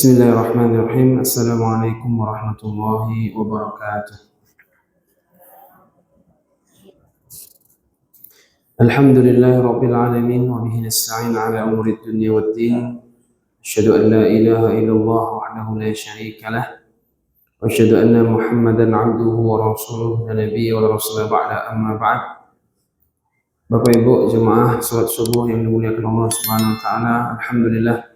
Bismillahirrahmanirrahim. Assalamualaikum warahmatullahi wabarakatuh. Alhamdulillahi rabbil alamin wa bihi nasta'in ala umuri dunya waddin. Asyhadu an la ilaha illallah wahdahu la syarika lah wa asyhadu anna Muhammadan 'abduhu wa rasuluhu la nabiyya wa la rasula ba'da, amma ba'd. Bapak Ibu jemaah salat subuh yang dimuliakan Allah Subhanahu wa taala, alhamdulillah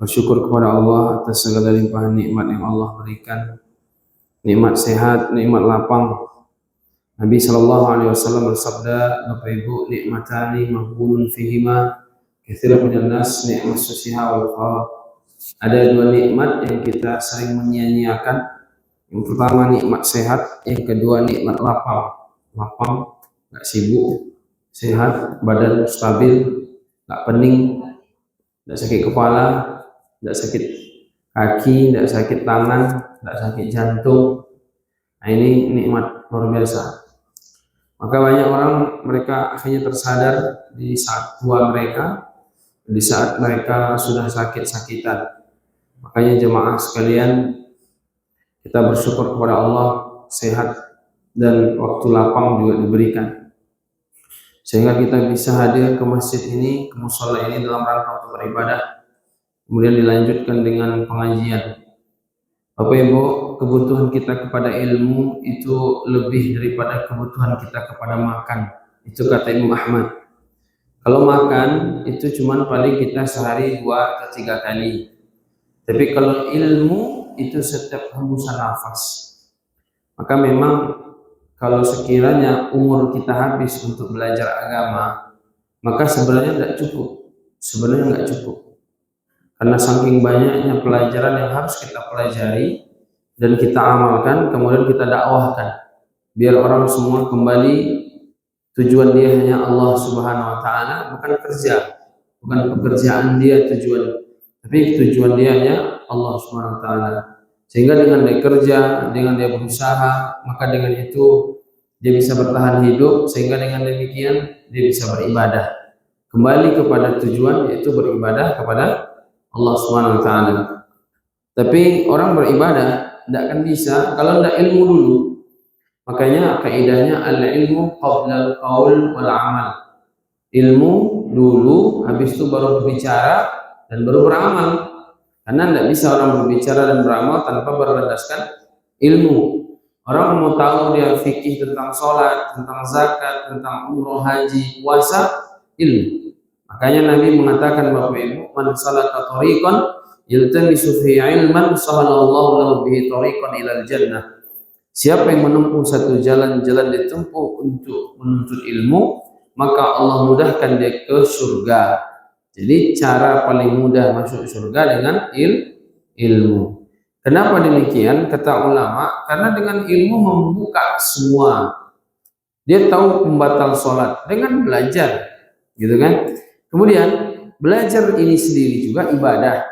bersyukur kepada Allah atas segala limpahan nikmat yang Allah berikan. Nikmat sehat, nikmat lapang. Nabi sallallahu alaihi wasallam bersabda, Bapak Ibu, nikmatani maghbunun fihima katsirun minan nas, nikmat susiha wal farah. Ada dua nikmat yang kita sering menyia-nyiakan. Yang pertama nikmat sehat, yang kedua nikmat lapang. Lapang, enggak sibuk, sehat, badan stabil, enggak pening, enggak sakit kepala, enggak sakit kaki, enggak sakit tangan, enggak sakit jantung. Nah, ini nikmat luar biasa. Maka banyak orang, mereka akhirnya tersadar di saat tua mereka, di saat mereka sudah sakit-sakitan. Makanya jemaah sekalian, kita bersyukur kepada Allah sehat dan waktu lapang juga diberikan, sehingga kita bisa hadir ke masjid ini, ke mushola ini dalam rangka untuk beribadah, kemudian dilanjutkan dengan pengajian. Bapak Ibu, kebutuhan kita kepada ilmu itu lebih daripada kebutuhan kita kepada makan. Itu kata Imam Ahmad. Kalau makan itu cuman paling kita sehari 2 atau 3 kali. Tapi kalau ilmu itu setiap hembusan nafas. Maka memang kalau sekiranya umur kita habis untuk belajar agama, maka sebenarnya tidak cukup. Sebenarnya nggak cukup. Karena saking banyaknya pelajaran yang harus kita pelajari dan kita amalkan, kemudian kita dakwahkan, biar orang semua kembali tujuan dia hanya Allah Subhanahu wa taala, bukan kerja, bukan pekerjaan dia tujuan, tapi tujuan dia hanya Allah Subhanahu wa taala. Sehingga dengan dia kerja, dengan dia berusaha, maka dengan itu dia bisa bertahan hidup, sehingga dengan demikian dia bisa beribadah kembali kepada tujuan, yaitu beribadah kepada Allah Subhanahu wa taala. Tapi orang beribadah tidak akan bisa kalau tidak ilmu dulu. Makanya kaidahnya al-ilmu qabla al-qaul wal amal. Ilmu dulu, habis itu baru berbicara dan baru beramal. Karena tidak bisa orang berbicara dan beramal tanpa berlandaskan ilmu. Orang mau tahu dia fikih tentang sholat, tentang zakat, tentang umroh, haji, puasa, ilmu. Makanya Nabi mengatakan, Bapak Ibu, man salaka tariqan yaltamisu fi ilman sahalallahu lahu bihi tariqan ilal jannah. Siapa yang menempuh satu jalan ditempuh untuk menuntut ilmu, maka Allah mudahkan dia ke surga. Jadi cara paling mudah masuk surga dengan ilmu. Kenapa demikian? Kata ulama, karena dengan ilmu membuka semua. Dia tahu pembatal sholat dengan belajar, gitu kan? Kemudian belajar ini sendiri juga ibadah.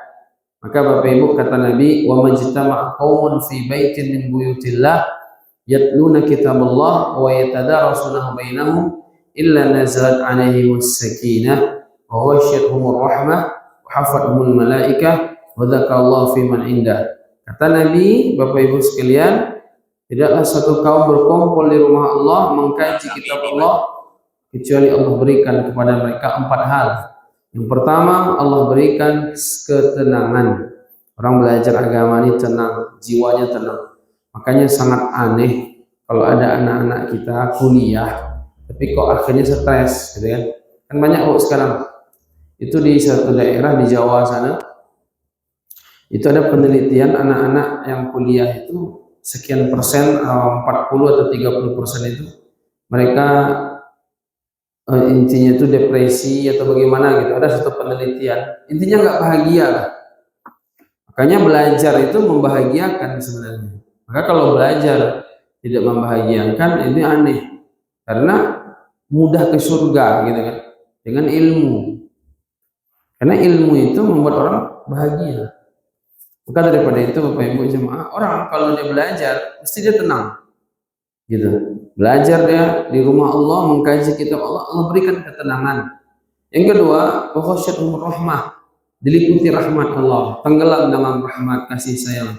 Maka Bapak Ibu, kata Nabi, wa majtama'a qaumun fi baitin min buyutillah yatluna kitaballah wa yatadarasunahu bainahum illa nazalat 'alaihimus sakinah wa ghasyiyatuhumur rahmah wa hafathumul malaikah wa dzakarallahu fi man indah. Kata Nabi, Bapak Ibu sekalian, tidaklah satu kaum berkumpul di rumah Allah mengkaji kitab Allah kecuali Allah berikan kepada mereka 4 hal. Yang pertama, Allah berikan ketenangan. Orang belajar agama ini tenang, jiwanya tenang. Makanya sangat aneh kalau ada anak-anak kita kuliah, tapi kok akhirnya stres, gitu kan? Kan banyak kok sekarang. Itu di satu daerah di Jawa sana, itu ada penelitian anak-anak yang kuliah itu sekian persen, 40 atau 30% itu mereka intinya itu depresi atau bagaimana gitu. Ada satu penelitian, intinya nggak bahagia lah. Makanya belajar itu membahagiakan sebenarnya. Maka kalau belajar tidak membahagiakan, ini aneh. Karena mudah ke surga gitu kan, dengan ilmu. Karena ilmu itu membuat orang bahagia. Maka daripada itu Bapak Ibu jemaah, orang kalau dia belajar mesti dia tenang. Gitu. Belajar dia di rumah Allah, mengkaji kitab Allah, Allah berikan ketenangan. Yang kedua, ghasyiyatuhumur rahmah. diliputi rahmat Allah, tenggelam dalam rahmat kasih sayang.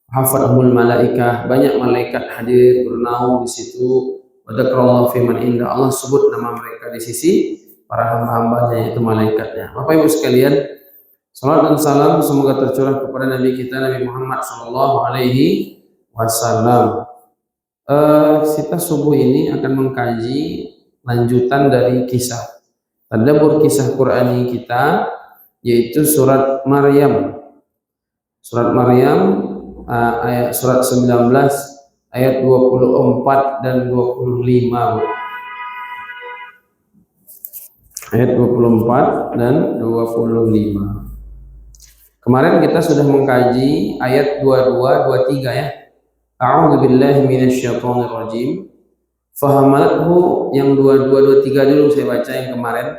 Hafadhumul malaikah, banyak malaikat hadir bernaung di situ. Wa dzakarallahu fi man inda, Allah sebut nama mereka di sisi para hamba-hambanya, yaitu malaikatnya. Bapak Ibu sekalian, salat dan salam semoga tercurah kepada Nabi kita Nabi Muhammad sallallahu alaihi wasallam. Kita subuh ini akan mengkaji lanjutan dari kisah tadabbur kisah Qur'ani kita, yaitu surat Maryam. Surat Maryam ayat surat 19 ayat 24 dan 25. Ayat 24 dan 25. Kemarin kita sudah mengkaji ayat 22 23 ya. A'udzu billahi minasyaitonir rajim. Fahamalathu, yang 22 23 dulu saya baca yang kemarin.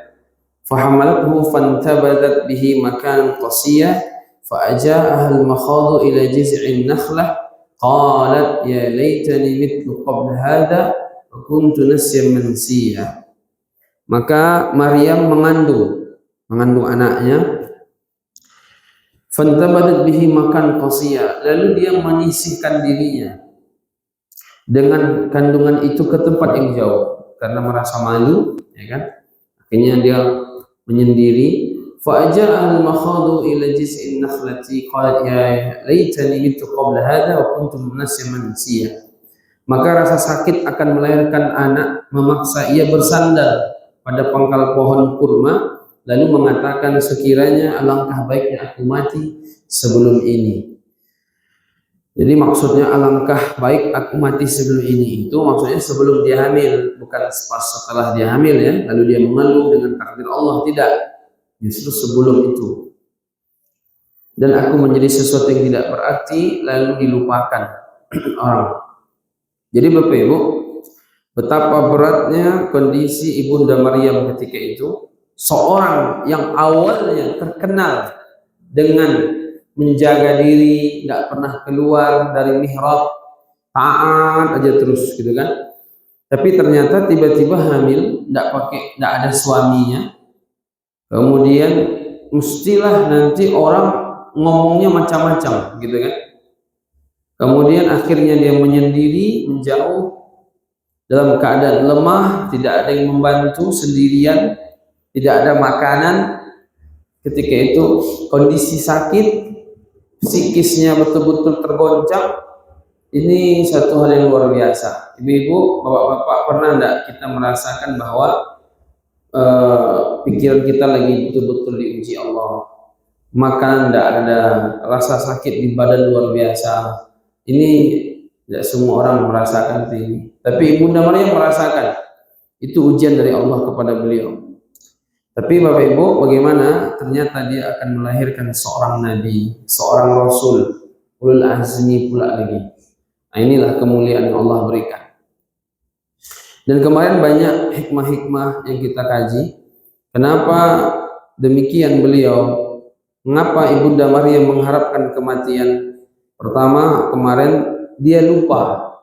Fahamalathu fantabadat bihi makan qasiyah fa'aja'aha al-makhadu ila jiz'in nakhlah qalat ya laitani mitlu qabla hadha wa kuntu nasyan mansiya. Maka Maryam mengandung anaknya. Fantabadat bihi makan qasiyah, lalu dia menyisihkan dirinya dengan kandungan itu ke tempat yang jauh karena merasa malu, ya kan? Akhirnya dia menyendiri. Fa'aja'aha al-makhadu ila jiz'in nakhlati qalat ya laitani mittu qabla hadha wa kuntu nasyan mansiya. Maka rasa sakit akan melahirkan anak memaksa ia bersandar pada pangkal pohon kurma, lalu mengatakan sekiranya alangkah baiknya aku mati sebelum ini. Jadi maksudnya alangkah baik aku mati sebelum ini itu maksudnya sebelum dia hamil, bukan pas setelah dia hamil ya, lalu dia mengeluh dengan takdir Allah, tidak, justru sebelum itu. Dan aku menjadi sesuatu yang tidak berarti lalu dilupakan orang. Jadi Bapak Ibu, betapa beratnya kondisi Ibunda Maryam ketika itu, seorang yang awalnya terkenal dengan menjaga diri, tidak pernah keluar dari mihrab, taat aja terus gitu kan. Tapi ternyata tiba-tiba hamil, tidak ada suaminya. Kemudian mestilah nanti orang ngomongnya macam-macam gitu kan. Kemudian akhirnya dia menyendiri, menjauh dalam keadaan lemah, tidak ada yang membantu, sendirian, tidak ada makanan. Ketika itu kondisi sakit, psikisnya betul-betul tergoncang. Ini satu hal yang luar biasa. Ibu-ibu, bapak-bapak, pernah enggak kita merasakan bahwa pikiran kita lagi betul-betul diuji Allah, makanan enggak ada, rasa sakit di badan luar biasa. Ini tidak semua orang merasakan ini, tapi Ibunda Maryam merasakan. Itu ujian dari Allah kepada beliau. Tapi Bapak Ibu, bagaimana ternyata dia akan melahirkan seorang nabi, seorang rasul, ulul azmi pula lagi. Nah, inilah kemuliaan yang Allah berikan. Dan kemarin banyak hikmah-hikmah yang kita kaji. Kenapa demikian beliau? Mengapa Ibunda Maryam mengharapkan kematian? Pertama, kemarin dia lupa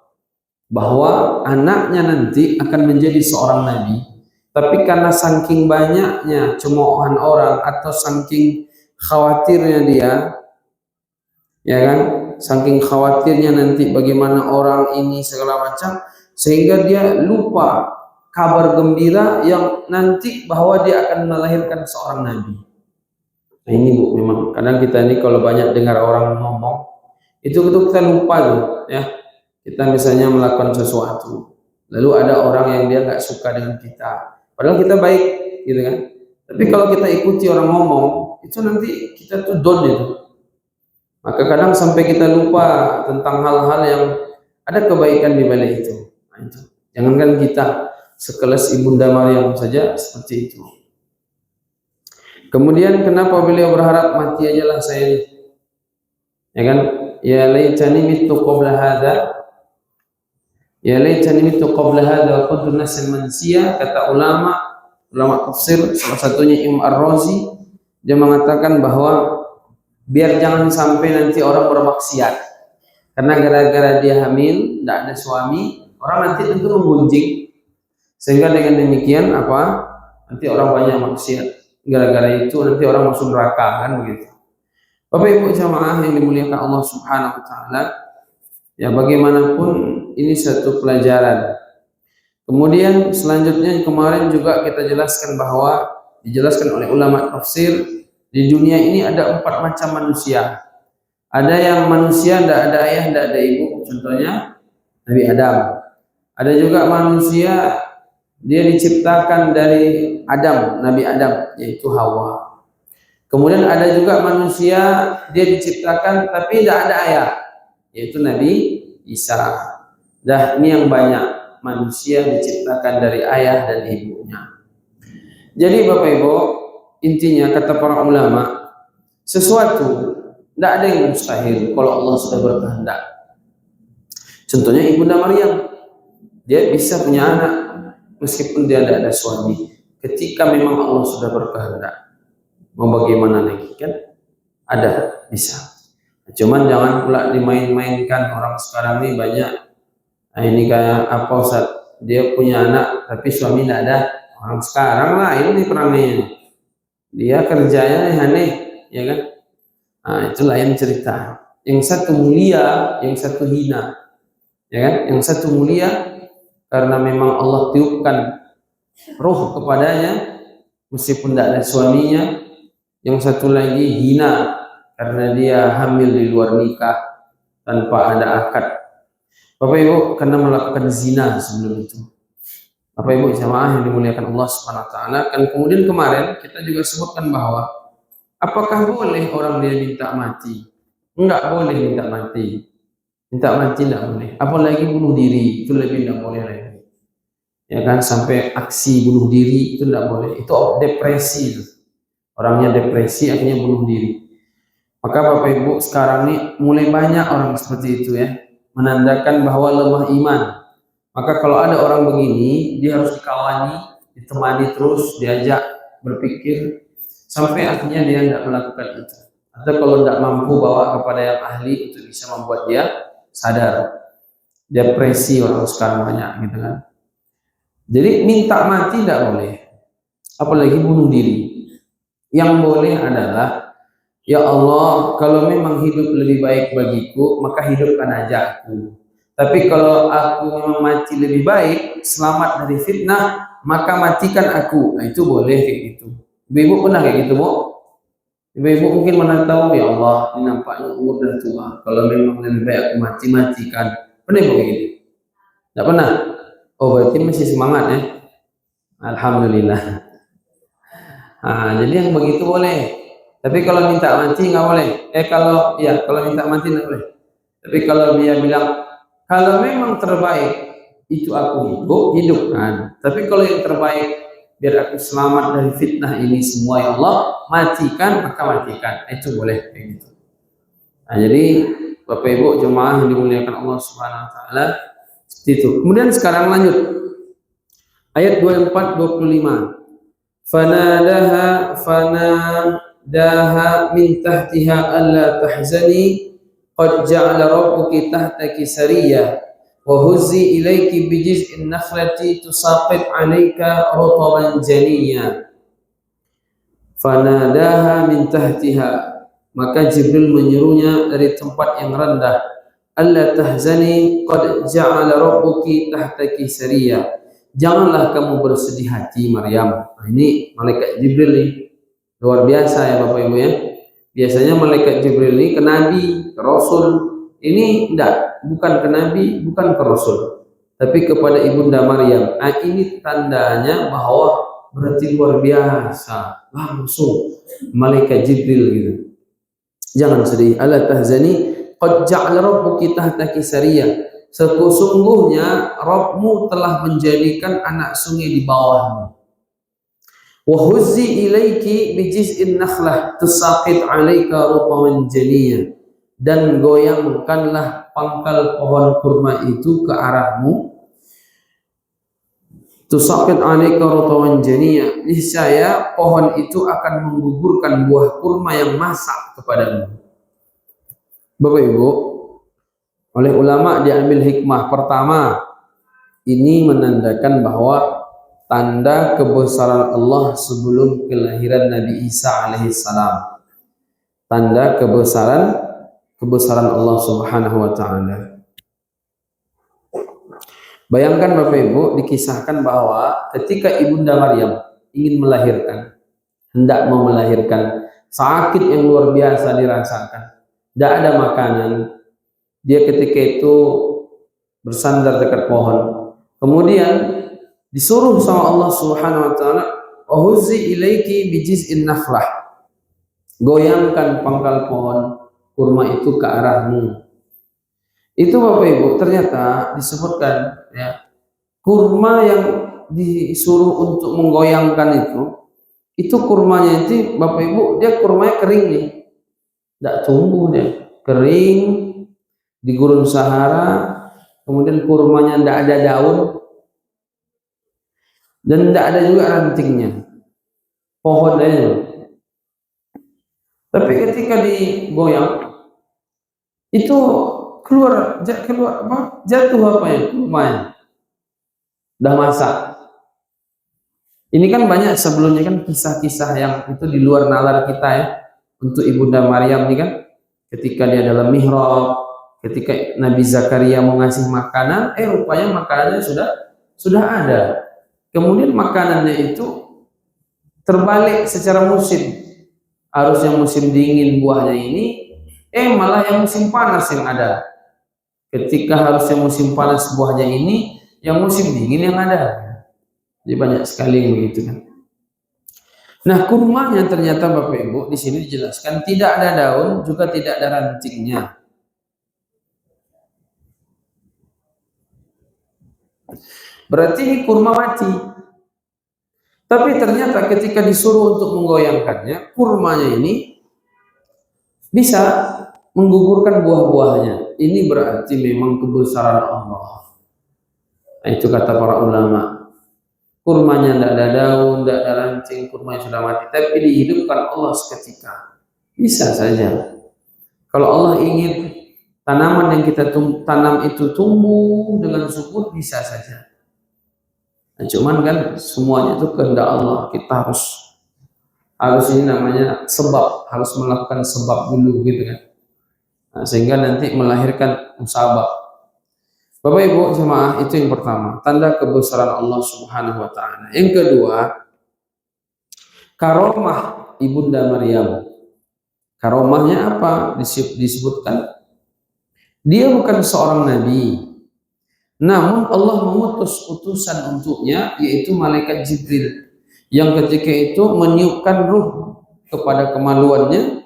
bahwa anaknya nanti akan menjadi seorang nabi. Tapi karena saking banyaknya cemoohan orang atau saking khawatirnya dia, ya kan, saking khawatirnya nanti bagaimana orang ini segala macam, sehingga dia lupa kabar gembira yang nanti bahwa dia akan melahirkan seorang nabi. Nah ini Bu, memang kadang kita ini kalau banyak dengar orang ngomong, itu kita lupa tuh, ya. Kita misalnya melakukan sesuatu, lalu ada orang yang dia nggak suka dengan kita. Padahal kita baik, gitu kan. Tapi kalau kita ikuti orang ngomong, itu nanti kita tuh down itu. Maka kadang sampai kita lupa tentang hal-hal yang ada kebaikan di balik itu. Nah, itu. Jangankan kita, sekelas Ibunda Maryam saja seperti itu. Kemudian kenapa beliau berharap mati aja lah saya ini? Ya kan? Ya laitani mittu qabla hadza. Ya laitani mittu qabla hadza wa kuntu nasyan mansiya. Kata ulama tafsir, salah satunya Imam Ar-Razi, dia mengatakan bahwa biar jangan sampai nanti orang bermaksiat. Karena gara-gara dia hamil, tidak ada suami, orang nanti tentu menggunjing. Sehingga dengan demikian apa? Nanti orang banyak maksiat. gara-gara itu nanti orang masuk neraka kan begitu. Bapak Ibu jamaah yang dimuliakan Allah Subhanahu wa taala, ya bagaimanapun ini satu pelajaran. Kemudian selanjutnya kemarin juga kita jelaskan bahwa dijelaskan oleh ulama tafsir di dunia ini ada 4 macam manusia. Ada yang manusia tidak ada ayah, tidak ada ibu, contohnya Nabi Adam. Ada juga manusia dia diciptakan dari Adam, Nabi Adam, yaitu Hawa. Kemudian ada juga manusia dia diciptakan tapi tidak ada ayah, yaitu Nabi Isa. Dah ini yang banyak, manusia diciptakan dari ayah dan ibunya. Jadi Bapak Ibu, intinya kata para ulama, sesuatu tidak ada yang mustahil kalau Allah sudah berkehendak. Contohnya Ibunda Maryam, dia bisa punya anak meskipun dia tidak ada suami, ketika memang Allah sudah berkehendak. Mau bagaimana lagi kan? Ada, bisa. Cuman jangan pula dimain-mainkan. Orang sekarang ini banyak, nah ini kayak apa Ustaz, dia punya anak tapi suami tidak ada. Orang sekarang lah ini perangai, dia kerjanya aneh, ya kan? Nah, itu lain cerita. Yang satu mulia, yang satu hina, ya kan? Yang satu mulia karena memang Allah tiupkan roh kepadanya meskipun tidak ada suaminya. Yang satu lagi hina karena dia hamil di luar nikah tanpa ada akad. Bapak Ibu, karena melakukan zina sebelum itu. Bapak Ibu jamaah yang dimuliakan Allah Subhanahu wa taala, kan kemudian kemarin kita juga sebutkan bahwa apakah boleh orang dia minta mati? Enggak boleh minta mati. Minta mati tidak boleh. Apalagi bunuh diri, itu lebih tidak boleh lagi. Ya kan, sampai aksi bunuh diri itu tidak boleh. Itu depresi itu. Orangnya depresi akhirnya bunuh diri. Maka Bapak Ibu sekarang ini mulai banyak orang seperti itu ya, menandakan bahwa lemah iman. Maka kalau ada orang begini, dia harus dikawani, ditemani terus, diajak berpikir sampai akhirnya dia tidak melakukan itu. Atau kalau tidak mampu bawa kepada yang ahli itu bisa membuat dia sadar. Depresi orang sekarang banyak gitu kan. Jadi minta mati tidak boleh, apalagi bunuh diri. Yang boleh adalah, ya Allah, kalau memang hidup lebih baik bagiku, maka hidupkan aja aku. Tapi kalau aku memang mati lebih baik, selamat dari fitnah, maka matikan aku. Nah, itu boleh kayak gitu. Ibu pernah kayak gitu, Bu? Ibu mungkin mana tahu, ya Allah, ini nampaknya umur dan tua. Kalau memang lebih baik aku matikan. Pernah Ibu kayak gitu? Tidak pernah? Oh, berarti masih semangat ya? Alhamdulillah. Nah, jadi yang begitu boleh. Tapi kalau minta mati nggak boleh. Kalau minta mati nggak boleh. Tapi kalau dia bilang, kalau memang terbaik itu aku hidupkan. Tapi kalau yang terbaik biar aku selamat dari fitnah ini semua ya Allah, matikan, maka matikan. Itu boleh kayak gitu. Nah, jadi Bapak Ibu jemaah yang dimuliakan Allah Subhanahu wa taala, seperti itu. Kemudian sekarang lanjut. Ayat 24-25. Fanadaha min tahtiha alla tahzani qad ja'ala rabbuki tahtaki sariyah wa huzzi ilayki bijiz'in nakhlati tusaqit 'alayka rutaban janiyya. Fanadaha min tahtiha, maka Jibril menyuruhnya dari tempat yang rendah, alla tahzani qad ja'ala rabbuki tahtaki sariyah, janganlah kamu bersedih hati Maryam. Nah, ini malaikat Jibril nih, luar biasa ya Bapak Ibu ya. Biasanya malaikat Jibril ini ke Nabi, ke Rasul. Ini bukan ke Nabi, bukan ke Rasul, tapi kepada Ibunda Maryam. Nah, ini tandanya bahwa berarti luar biasa, langsung malaikat Jibril gitu. Jangan sedih. Ala tahzani qad ja'ala rabbuki tahtaki sariyah, sesungguhnya Rabbmu telah menjadikan anak sungai di bawahmu. Wa huzzi ilaiki bijiz'in nakhlah tusaqit 'alaika rutaban janiyya, dan goyangkanlah pangkal pohon kurma itu ke arahmu. Tusaqit 'alaika rutaban janiyya, niscaya pohon itu akan menggugurkan buah kurma yang masak kepadamu. Bapak Ibu, oleh ulama diambil hikmah pertama, ini menandakan bahwa tanda kebesaran Allah sebelum kelahiran Nabi Isa alaihissalam. Tanda kebesaran Allah Subhanahu wa taala. Bayangkan Bapak Ibu, dikisahkan bahwa ketika Ibunda Maryam ingin melahirkan, hendak mau melahirkan, sakit yang luar biasa dirasakan, tidak ada makanan. Dia ketika itu bersandar dekat pohon, kemudian disuruh sama Allah Subhanahu wa taala, "Wahuzi ilaiki bijiz'in nakhlah." Goyangkan pangkal pohon kurma itu ke arahmu. Itu Bapak Ibu, ternyata disebutkan ya, kurma yang disuruh untuk menggoyangkan itu kurmanya itu Bapak Ibu, dia kurmanya kering nih. Tidak tumbuh, dia kering di gurun Sahara. Kemudian kurmanya tidak ada daun dan tidak ada juga rantingnya, pohon aja. Tapi ketika digoyang itu keluar apa? Jatuh apa ya? Kurmanya udah masak. Ini kan banyak sebelumnya kan kisah-kisah yang itu di luar nalar kita ya. Untuk Ibunda Maryam ini kan ketika dia dalam mihrab, ketika Nabi Zakaria mau ngasih makanan, rupanya makanannya sudah ada. Kemudian makanannya itu terbalik secara musim. Harusnya musim dingin buahnya ini, malah yang musim panas yang ada. Ketika harusnya musim panas buahnya ini, yang musim dingin yang ada. Jadi banyak sekali yang begitu kan. Nah, kurmanya ternyata Bapak Ibu di sini dijelaskan tidak ada daun, juga tidak ada rantingnya. Berarti ini kurma mati. Tapi ternyata ketika disuruh untuk menggoyangkannya, kurmanya ini bisa menggugurkan buah-buahnya. Ini berarti memang kebesaran Allah. Nah, itu kata para ulama. Kurmanya tidak ada daun, tidak ada ranting, kurmanya sudah mati, tapi dihidupkan Allah seketika. Bisa saja. Kalau Allah ingin tanaman yang kita tanam itu tumbuh dengan subur, bisa saja. Nah, cuman kan semuanya itu kehendak Allah. Kita harus ini namanya sebab, harus melakukan sebab dulu gitu kan. Nah, sehingga nanti melahirkan musabab. Bapak Ibu jemaah, itu yang pertama, tanda kebesaran Allah Subhanahu wa taala. Yang kedua, karomah Ibunda Maryam. Karomahnya apa? Disebutkan dia bukan seorang nabi. Namun Allah mengutus utusan untuknya, yaitu malaikat Jibril, yang ketika itu meniupkan ruh kepada kemaluannya,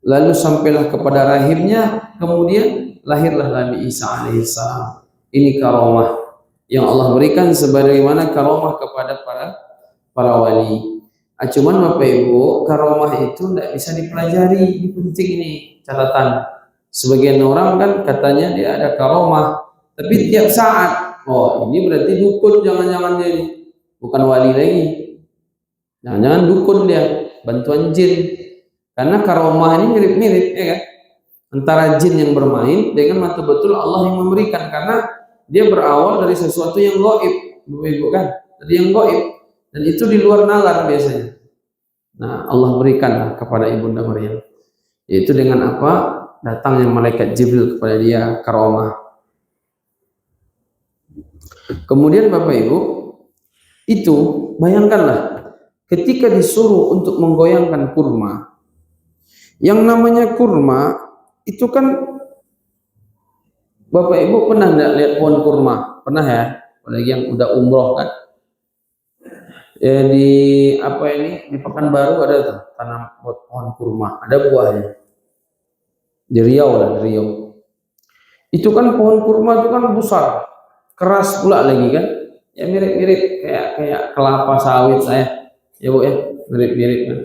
lalu sampailah kepada rahimnya, kemudian lahirlah Nabi Isa alaihissalam. Ini karomah yang Allah berikan sebagaimana karomah kepada para wali. Cuman Bapak Ibu, karomah itu tidak bisa dipelajari. Ini penting, ini catatan. Sebagian orang kan katanya dia ada karomah, tapi tiap saat, ini berarti dukun, jangan-jangan dia ini bukan wali lagi, jangan-jangan dukun dia, bantuan jin. Karena karomah ini mirip-mirip ya kan, antara jin yang bermain dengan betul-betul Allah yang memberikan, karena dia berawal dari sesuatu yang gaib, bukan dari yang gaib, dan itu di luar nalar biasanya. Nah, Allah berikan kepada Ibunda Maryam, yaitu dengan apa? Datangnya malaikat Jibril kepada dia, karomah. Kemudian Bapak Ibu, itu bayangkanlah ketika disuruh untuk menggoyangkan kurma. Yang namanya kurma itu kan, Bapak Ibu pernah enggak lihat pohon kurma? Pernah ya? Apalagi yang udah umroh kan. Di Pekanbaru ada tuh tanam pohon kurma, ada buahnya. Di Riau. Itu kan pohon kurma itu kan besar, keras pula lagi kan, ya mirip-mirip kayak kelapa sawit saya, ya Bu ya, mirip-mirip kan.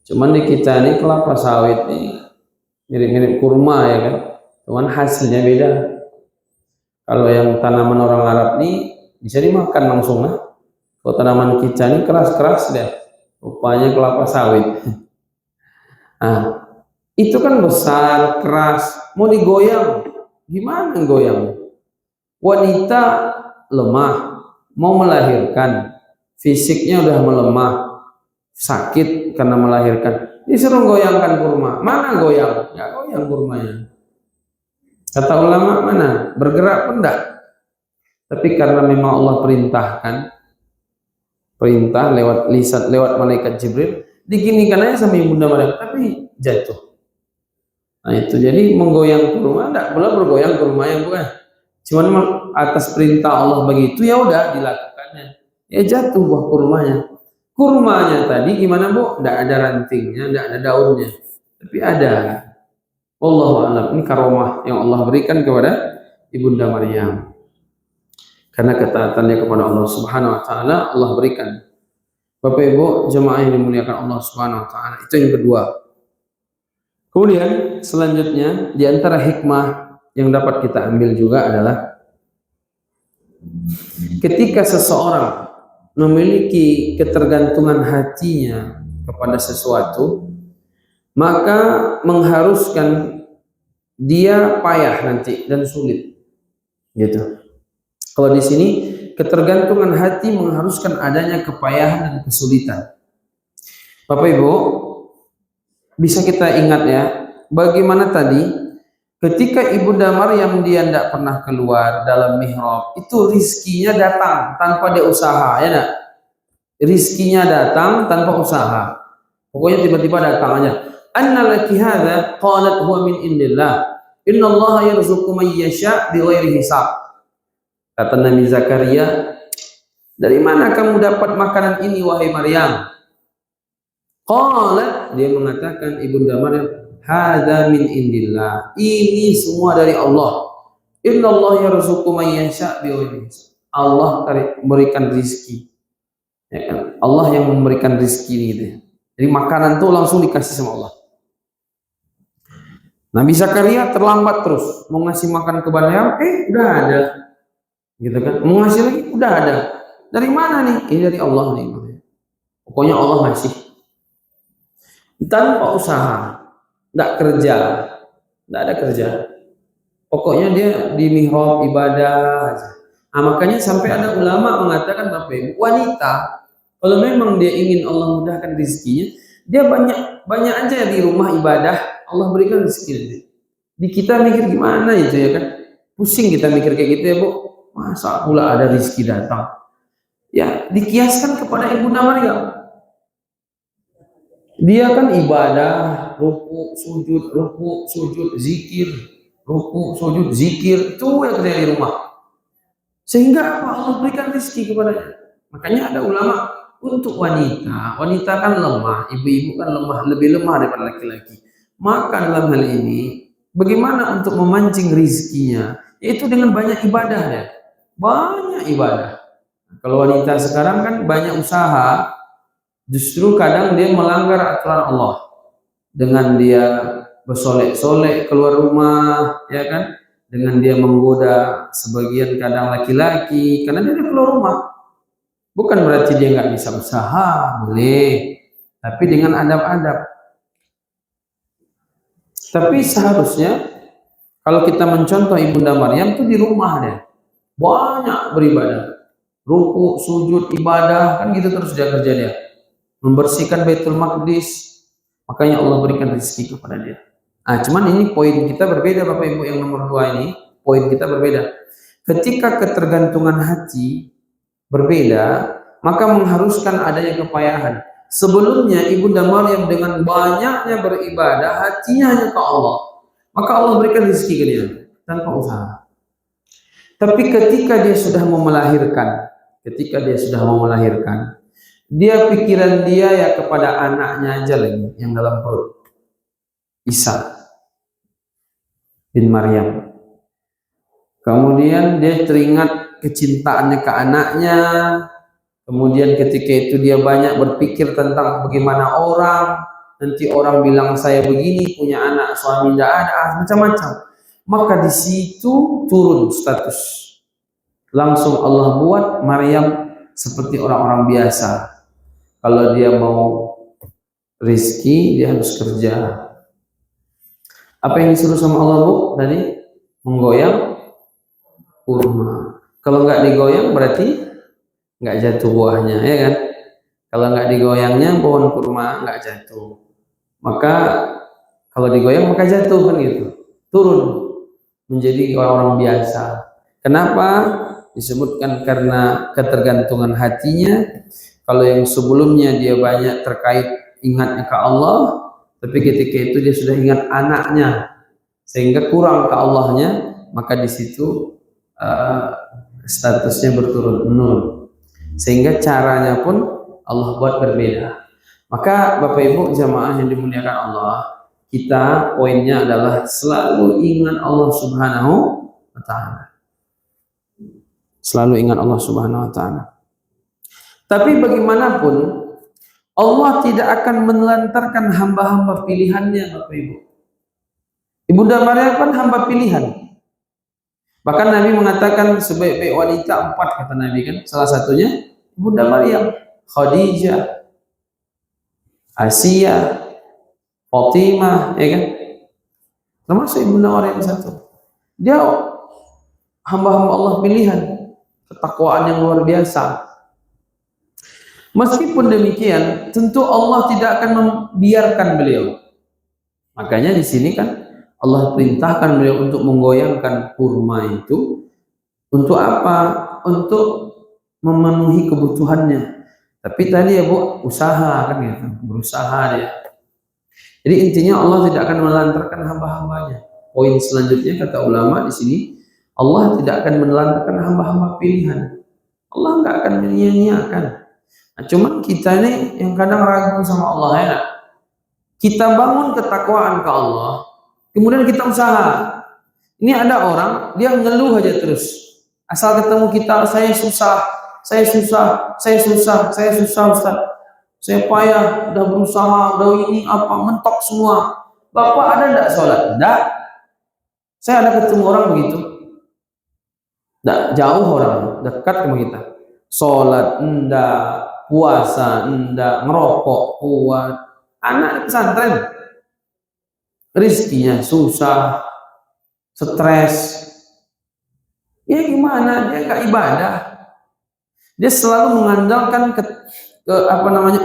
Cuman di kita ini kelapa sawit nih mirip-mirip kurma ya kan, cuman hasilnya beda. Kalau yang tanaman orang Arab nih bisa dimakan langsung lah. Kalau tanaman kita ini keras-keras deh, rupanya kelapa sawit. Nah, itu kan besar, keras, mau digoyang, gimana goyang? Wanita lemah, mau melahirkan, fisiknya udah melemah, sakit karena melahirkan, disuruh goyangkan kurma, mana goyang? Ya goyang kurmanya. Kata ulama mana? Bergerak pun enggak. Tapi karena memang Allah perintah lewat lisan, lewat malaikat Jibril, diginikan aja sama Ibunda Maryam, tapi jatuh. Nah itu jadi menggoyang kurma, enggak pula bergoyang kurma yang bukan. Cuman atas perintah Allah begitu ya udah dilakukannya. Ya jatuh buah kurmanya. Kurmanya tadi gimana Bu? Enggak ada rantingnya, enggak ada daunnya. Tapi ada. Wallahu a'lam. Ini karomah yang Allah berikan kepada Ibunda Maryam. Karena ketaatannya kepada Allah Subhanahu wa taala, Allah berikan. Bapak Ibu jemaah yang dimuliakan Allah Subhanahu wa taala. Itu yang kedua. Kemudian selanjutnya di antara hikmah yang dapat kita ambil juga adalah ketika seseorang memiliki ketergantungan hatinya kepada sesuatu, maka mengharuskan dia payah nanti dan sulit. Gitu. Kalau di sini ketergantungan hati mengharuskan adanya kepayahan dan kesulitan. Bapak Ibu, bisa kita ingat ya, bagaimana tadi ketika Ibunda Maryam dia tidak pernah keluar dalam mihrab, itu rizkinya datang tanpa dia usaha, ya enggak? Rizkinya datang tanpa usaha. Pokoknya tiba-tiba datang aja. Anna laki hadza qalat huwa min indillah. Innallaha yarzuqu man yasha' bighairi hisab. Kata Nabi Zakaria, dari mana kamu dapat makanan ini wahai Maryam? Qalat, dia mengatakan Ibunda Maryam, hadza min indillah. Ini semua dari Allah. Innallaha yarzuqu man yasha' bighairi hisab. Allah memberikan rizki. Ya kan? Allah yang memberikan rizki ini. Jadi makanan itu langsung dikasih sama Allah. Nabi Zakaria terlambat terus mau ngasih makan ke Maryam, udah ada. Gitu kan? Mau ngasih lagi, udah ada. Dari mana nih? Ini dari Allah nih. Pokoknya Allah ngasih. Tanpa usaha, enggak kerja. Enggak ada kerja. Pokoknya dia di mihrab ibadah aja. Nah, makanya sampai ada ulama mengatakan Bapak Ibu, wanita kalau memang dia ingin Allah mudahkan rezekinya, dia banyak aja di rumah ibadah, Allah berikan rezeki. Di kita mikir gimana itu ya kan? Pusing kita mikir kayak gitu ya Bu. Masa pula ada rezeki datang? Ya, dikiaskan kepada Ibunda Maryam. Dia kan ibadah, ruku, sujud, zikir, ruku, sujud, zikir, itu yang terjadi di rumah. Sehingga apa? Allah berikan rezeki kepadanya. Makanya ada ulama untuk wanita kan lemah, ibu-ibu kan lemah, lebih lemah daripada laki-laki. Maka dalam hal ini, bagaimana untuk memancing rizkinya? Yaitu dengan banyak ibadah ya. Banyak ibadah. Kalau wanita sekarang kan banyak usaha, justru kadang dia melanggar aturan Allah dengan dia bersolek-solek keluar rumah, ya kan? Dengan dia menggoda sebagian kadang laki-laki karena dia keluar rumah. Bukan berarti dia nggak bisa usaha, boleh, tapi dengan adab-adab. Tapi seharusnya kalau kita mencontoh Ibunda Maryam itu di rumah deh, banyak beribadah, ruku, sujud, ibadah, kan gitu terus dia kerja dia, membersihkan Baitul Maqdis, makanya Allah berikan rezeki kepada dia. Nah, cuman ini poin kita berbeda Bapak Ibu yang nomor 2 ini, poin kita berbeda. Ketika ketergantungan hati berbeda, maka mengharuskan adanya kepayahan. Sebelumnya Ibunda Maryam dengan banyaknya beribadah, hatinya hanya ke Allah, maka Allah berikan rezeki ke dia tanpa usaha. Tapi ketika dia sudah mau melahirkan, dia pikiran dia ya kepada anaknya aja lagi yang dalam perut, Isa bin Maryam. Kemudian dia teringat kecintaannya ke anaknya. Kemudian ketika itu dia banyak berpikir tentang bagaimana nanti orang bilang saya begini, punya anak, suami tidak ada, macam-macam. Maka di situ turun status. Langsung Allah buat Maryam seperti orang-orang biasa. Kalau dia mau rezeki, dia harus kerja. Apa yang disuruh sama Allah Bu tadi? Menggoyang kurma. Kalau nggak digoyang berarti nggak jatuh buahnya, ya kan? Kalau nggak digoyangnya pohon kurma nggak jatuh. Maka kalau digoyang maka jatuh kan gitu, turun menjadi orang biasa. Kenapa? Disebutkan karena ketergantungan hatinya. Kalau yang sebelumnya dia banyak terkait ingatnya ke Allah, tapi ketika itu dia sudah ingat anaknya sehingga kurang ke Allahnya, maka di situ statusnya berturun menurun, sehingga caranya pun Allah buat berbeda. Maka Bapak Ibu jamaah yang dimuliakan Allah, kita poinnya adalah selalu ingat Allah Subhanahu wa Ta'ala. Selalu ingat Allah Subhanahu wa Ta'ala. Tapi bagaimanapun Allah tidak akan menelantarkan hamba-hamba pilihannya, Bapak Ibu. Ibunda Maryam kan hamba pilihan. Bahkan Nabi mengatakan sebaik-baik wanita 4, kata Nabi kan. Salah satunya Ibunda Maryam, Khadijah, Asia, Fatimah, ya kan? Termasuk Ibunda Maryam satu. Dia hamba-hamba Allah pilihan, ketakwaan yang luar biasa. Meskipun demikian, tentu Allah tidak akan membiarkan beliau. Makanya di sini kan Allah perintahkan beliau untuk menggoyangkan kurma itu. Untuk apa? Untuk memenuhi kebutuhannya. Tapi tadi ya Bu, usaha kan gitu, berusaha dia. Jadi intinya Allah tidak akan menelantarkan hamba-hambanya. Poin selanjutnya kata ulama di sini, Allah tidak akan menelantarkan hamba-hamba pilihan. Allah nggak akan menyia-nyiakan. Nah, cuman kita ini yang kadang ragu sama Allah ya. Kita bangun ketakwaan ke Allah, kemudian kita usaha. Ini ada orang dia ngeluh aja terus. Asal ketemu kita, saya susah, Ustaz. Saya payah, udah berusaha, udah ini apa mentok semua. Bapak ada enggak sholat? Enggak. Saya ada ketemu orang begitu. Enggak, jauh orang, dekat sama kita. Sholat enggak, puasa enggak, ngerokok kuat. Anak pesantren, rizkinya susah, stres. Ya gimana? Dia enggak ibadah. Dia selalu mengandalkan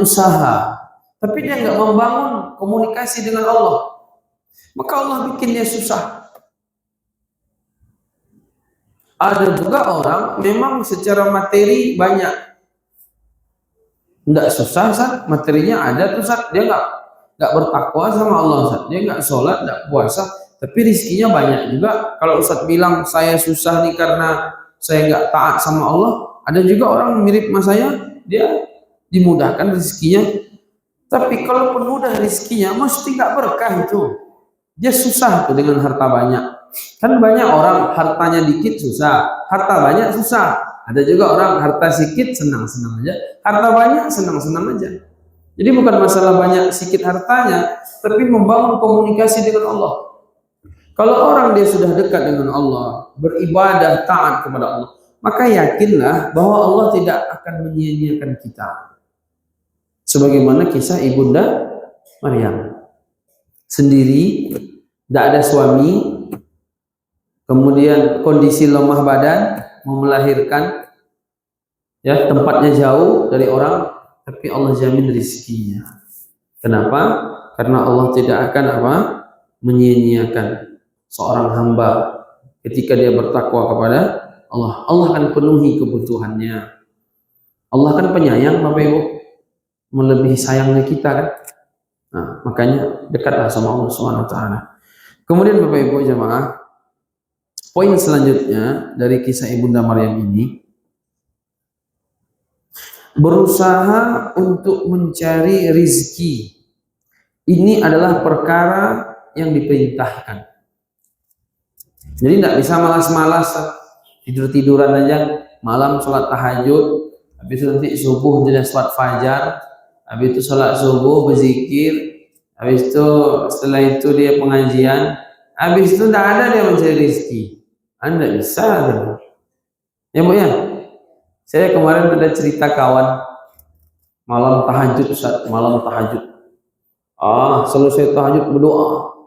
usaha. Tapi dia enggak membangun komunikasi dengan Allah. Maka Allah bikin dia susah. Ada juga orang memang secara materi banyak. Enggak susah, Ustaz. Materinya ada tuh, Ustaz. Dia enggak bertakwa sama Allah, Ustaz. Dia enggak sholat, enggak puasa, tapi rizkinya banyak juga. Kalau Ustaz bilang saya susah nih karena saya enggak taat sama Allah, ada juga orang mirip sama saya, dia dimudahkan rizkinya. Tapi kalau pemudah rizkinya mesti enggak berkah itu. Dia susah tuh dengan harta banyak. Kan banyak orang hartanya dikit susah, harta banyak susah. Ada juga orang harta sedikit senang-senang aja, harta banyak senang-senang aja. Jadi bukan masalah banyak sedikit hartanya, tapi membangun komunikasi dengan Allah. Kalau orang dia sudah dekat dengan Allah, beribadah taat kepada Allah, maka yakinlah bahwa Allah tidak akan menyia-nyiakan kita. Sebagaimana kisah Ibunda Maryam. Sendiri, tidak ada suami, kemudian kondisi lemah badan, mau melahirkan, ya tempatnya jauh dari orang, tapi Allah jamin rezekinya. Kenapa? Karena Allah tidak akan menyia-nyiakan seorang hamba ketika dia bertakwa kepada Allah. Allah akan penuhi kebutuhannya. Allah kan penyayang, Bapak Ibu, melebihi sayangnya kita kan. Nah, makanya dekatlah sama Allah Subhanahu wa Ta'ala. Kemudian Bapak Ibu jamaah, poin selanjutnya dari kisah Ibunda Maryam ini, berusaha untuk mencari rizki. Ini adalah perkara yang diperintahkan. Jadi tidak bisa malas-malas tidur-tiduran aja, malam sholat tahajud, habis itu nanti subuh dia sholat fajar, habis itu sholat subuh berzikir, habis itu setelah itu dia pengajian, habis itu tidak ada dia mencari rizki. Anda bisa, ya Bu ya. Saya kemarin ada cerita kawan malam tahajud, Ustaz, malam tahajud. Selesai tahajud berdoa.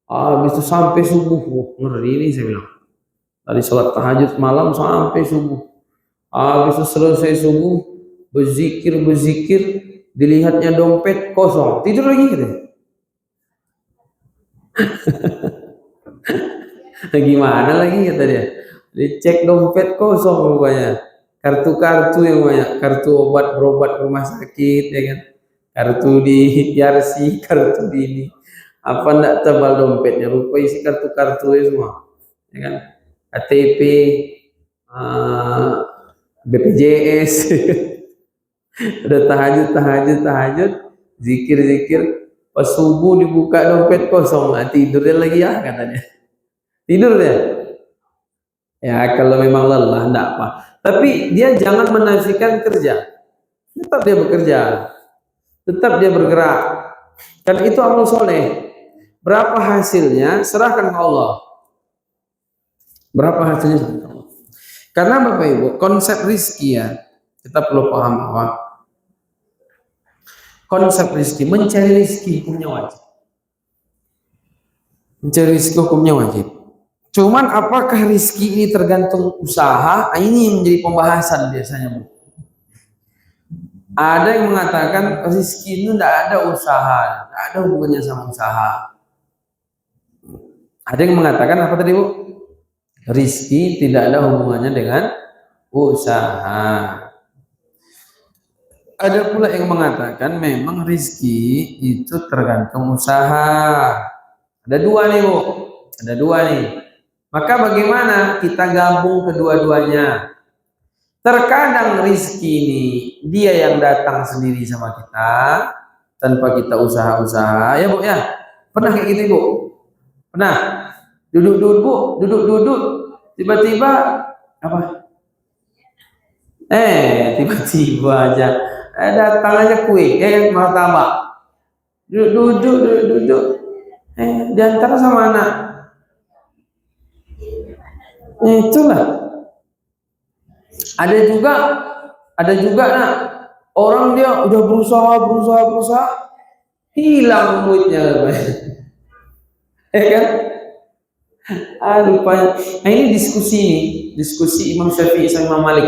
Habis itu sampai subuh. Ngeri ini saya bilang. Dari sholat tahajud malam sampai subuh. Habis itu selesai subuh, berzikir, dilihatnya dompet kosong, tidur lagi gitu. Gimana lagi kata dia? Dicek dompet kosong rupanya. Kartu-kartu yang banyak, kartu obat berobat rumah sakit, ya kan? Kartu di PRC, kartu di ini. Apa ndak tebal dompetnya? Rupa isi kartu-kartu itu semua, ya kan? KTP, BPJS, udah tahajud, zikir, pas subuh dibuka dompet kosong, tidurnya lagi ya katanya. Tidur dia. Ya kalau memang lelah enggak apa. Tapi dia jangan menafikan kerja. Tetap dia bekerja. Tetap dia bergerak. Kan itu amal soleh. Berapa hasilnya serahkan ke Allah. Berapa hasilnya serahkan ke Allah. Karena Bapak Ibu, konsep rizki ya, kita perlu paham bahwa konsep rizki, mencari rizki hukumnya wajib. Mencari rizki hukumnya wajib. Cuman apakah rizki ini tergantung usaha? Ini yang menjadi pembahasan biasanya, Bu. Ada yang mengatakan rizki itu tidak ada usaha, tidak ada hubungannya sama usaha. Ada yang mengatakan apa tadi, Bu? Rizki tidak ada hubungannya dengan usaha. Ada pula yang mengatakan memang rizki itu tergantung usaha. Ada dua nih, Bu. Ada dua nih. Maka bagaimana kita gabung kedua-duanya? Terkadang rizki ini dia yang datang sendiri sama kita tanpa kita usaha-usaha, ya Bu ya. Pernah kayak gitu Bu? Pernah? Duduk-duduk Bu, duduk-duduk, tiba-tiba apa? Tiba-tiba aja datang aja kue, martabak. Duduk-duduk, diantar sama anak. Itulah. Ada juga nah, orang dia udah berusaha hilang duitnya. Ya kan? Rupanya. Nah, ini diskusi Imam Syafi'i sama Imam Malik.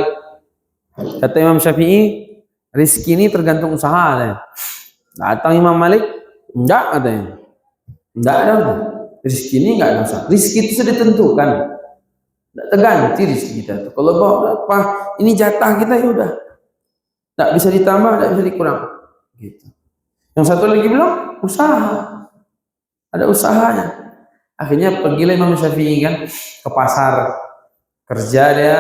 Kata Imam Syafi'i, rezeki ini tergantung usaha ya. Datang Imam Malik, enggak katanya. Enggak ada. Rezeki ini enggak ada usaha. Rezeki itu sudah ditentukan. Tidak terganti rezeki kita tuh. Kalau apa ini jatah kita ya udah, tidak bisa ditambah, tidak bisa dikurang. Gitu. Yang satu lagi bilang usaha, ada usahanya. Akhirnya pergilah Imam Syafi'i kan ke pasar, kerja dia,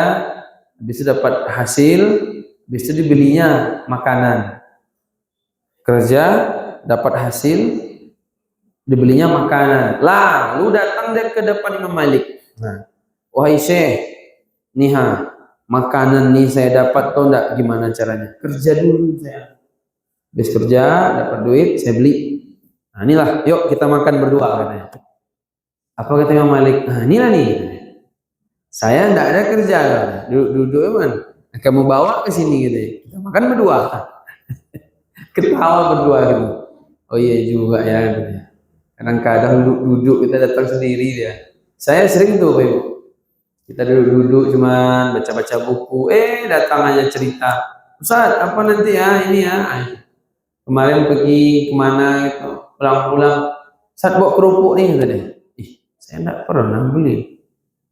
habis itu dapat hasil, habis itu dibelinya makanan. Kerja dapat hasil, dibelinya makanan. Lalu datang dia ke depan Imam Malik. Nah, wahai Syekh, nih makanan nih saya dapat, tau enggak gimana caranya? Kerja dulu saya. Habis kerja, dapat duit, saya beli. Nah inilah, yuk kita makan berdua katanya. Apa kata Imam Malik? Nah inilah nih. Saya enggak ada kerja, duduk man. Kamu bawa ke sini gitu. Kita makan berdua. Ketawa berdua gitu. Oh iya juga ya. Kadang-kadang duduk kita datang sendiri dia. Saya sering tuh, Ibu. Kita duduk cuman baca-baca buku, datang aja cerita. Ustaz, apa nanti ya ini ya? Kemarin pergi kemana gitu, pulang-pulang. Ustaz bawa kerupuk nih tadi. Saya enggak pernah beli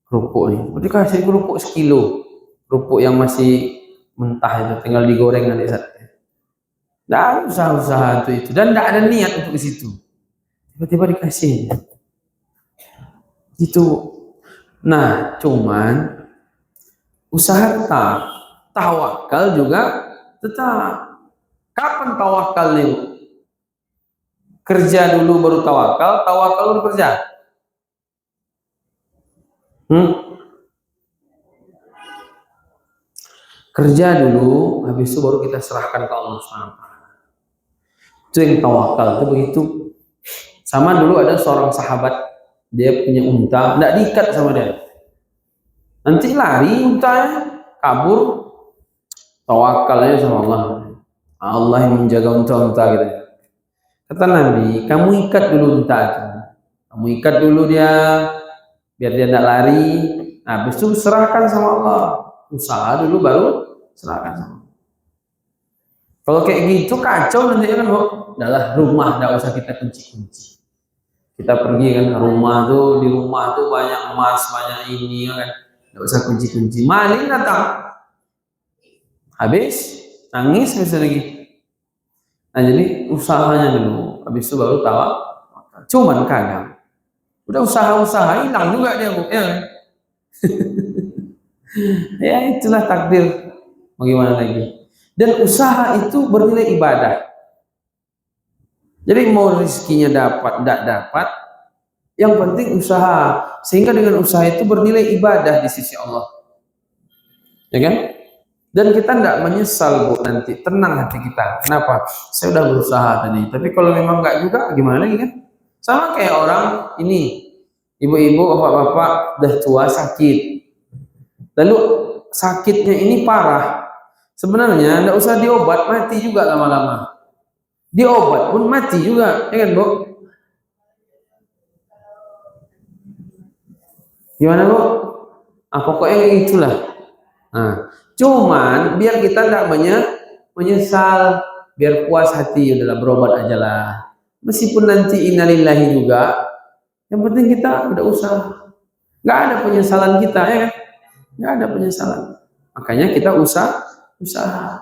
kerupuk nih. Berarti kasih kerupuk sekilo. Kerupuk yang masih mentah itu, tinggal digoreng nanti Ustaz. Enggak ada usaha-usaha itu dan enggak ada niat untuk ke situ. Tiba-tiba dikasih. Gitu. Nah, cuman usaha tetap, tawakal juga tetap. Kapan tawakal nih? Kerja dulu baru tawakal baru kerja. Kerja dulu, habis itu baru kita serahkan ke Allah SWT. Itu yang tawakal, itu begitu. Sama dulu ada seorang sahabat, dia punya unta, tidak diikat sama dia. Nanti lari untanya, kabur, tawakalnya sama Allah. Allah yang menjaga unta-unta gitu. Kata Nabi, kamu ikat dulu unta itu. Kamu ikat dulu dia, biar dia tidak lari. Nah, habis itu serahkan sama Allah. usaha dulu baru serahkan sama. Kalau kayak gitu kacau nanti kan, Bu. Adalah rumah enggak usah kita kunci-kunci. Kita pergi kan ke rumah tuh, di rumah tuh banyak emas, banyak ini kan. Enggak usah kunci-kunci. Maling datang. Habis nangis bisa lagi. Nah, jadi usahanya dulu, habis itu baru tawakal. Cuman kadang udah usaha-usaha hilang juga dia, Bu. Ya. Ya itulah takdir. Bagaimana lagi? Dan usaha itu bernilai ibadah. Jadi mau rezekinya dapat, tidak dapat, yang penting usaha. Sehingga dengan usaha itu bernilai ibadah di sisi Allah. Ya kan? Dan kita tidak menyesal, Bu, nanti. Tenang hati kita. Kenapa? Saya udah berusaha tadi. Tapi kalau memang nggak juga, gimana lagi kan? Sama kayak orang ini. Ibu-ibu, bapak-bapak udah tua sakit. Lalu sakitnya ini parah. Sebenarnya tidak usah diobat, mati juga lama-lama. Diobat pun mati juga, ya kan, Bu? Gimana, Bu? Pokoknya itulah. Nah, cuman biar kita tidak menyesal, biar puas hati, udahlah berobat aja lah. Meskipun nanti innalillahi juga, yang penting kita udah usaha. Nggak ada penyesalan kita, ya kan? Nggak ada penyesalan. Makanya kita usaha.